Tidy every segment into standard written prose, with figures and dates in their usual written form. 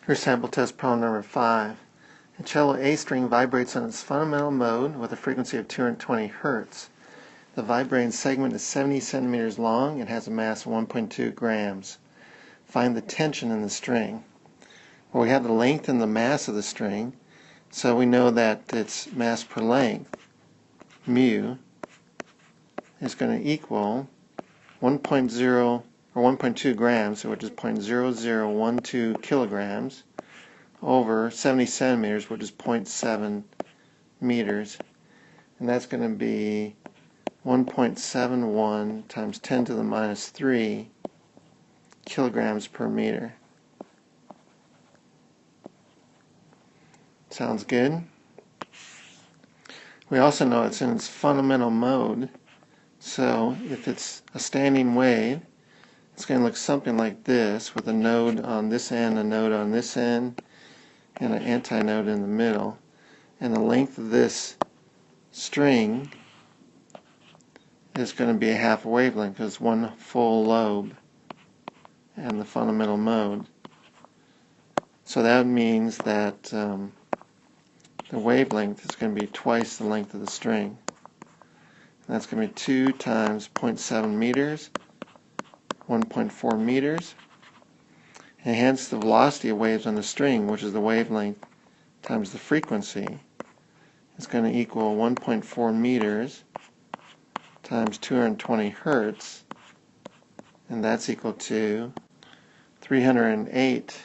Here's sample test problem number 5. A cello A string vibrates on its fundamental mode with a frequency of 220 Hz. The vibrating segment is 70 centimeters long and has a mass of 1.2 grams. Find the tension in the string. Well, we have the length and the mass of the string, so we know that its mass per length, mu, is going to equal 1.0 or 1.2 grams, which is 0.0012 kilograms, over 70 centimeters, which is 0.7 meters. And that's going to be 1.71 times 10 to the minus 3 kilograms per meter. Sounds good? We also know it's in its fundamental mode, so if it's a standing wave, it's going to look something like this, with a node on this end, a node on this end, and an antinode in the middle. And the length of this string is going to be a half wavelength, because one full lobe and the fundamental mode. So that means that the wavelength is going to be twice the length of the string. And that's going to be 2 times 0.7 meters, 1.4 meters, and hence the velocity of waves on the string, which is the wavelength times the frequency, is going to equal 1.4 meters times 220 Hertz, and that's equal to 308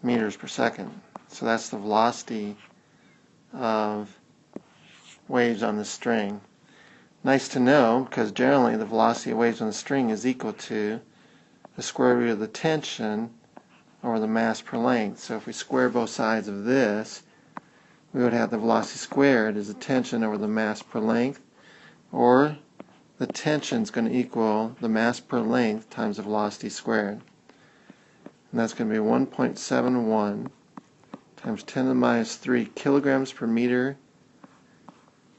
meters per second. So that's the velocity of waves on the string. Nice to know, because generally the velocity of waves on the string is equal to the square root of the tension over the mass per length. So if we square both sides of this, we would have the velocity squared as the tension over the mass per length, or the tension is going to equal the mass per length times the velocity squared. And that's going to be 1.71 times 10 to the minus 3 kilograms per meter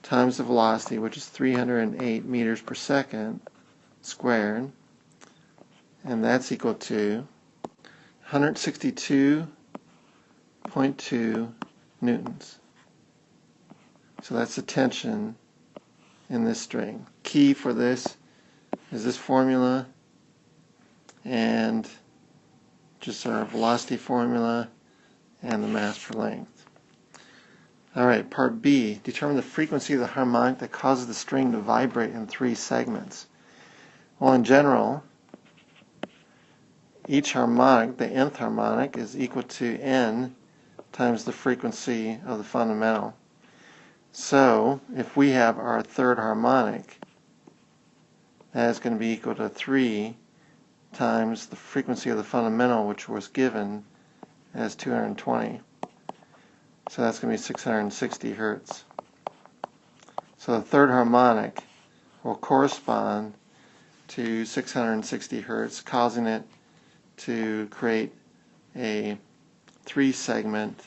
times the velocity, which is 308 meters per second squared, and that's equal to 162.2 newtons. So that's the tension in this string. Key for this is this formula and just our velocity formula and the mass per length. Alright, part B. Determine the frequency of the harmonic that causes the string to vibrate in 3 segments. Well, in general, each harmonic, the nth harmonic, is equal to n times the frequency of the fundamental. So, if we have our third harmonic, that is going to be equal to 3 times the frequency of the fundamental, which was given as 220. So that's going to be 660 Hertz. So the third harmonic will correspond to 660 Hertz, causing it to create a 3-segment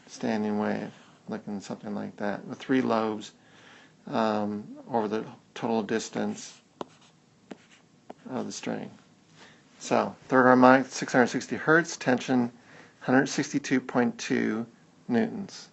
standing wave, looking something like that, with 3 lobes over the total distance of the string. So, third harmonic, 660 Hertz, tension 162.2 newtons.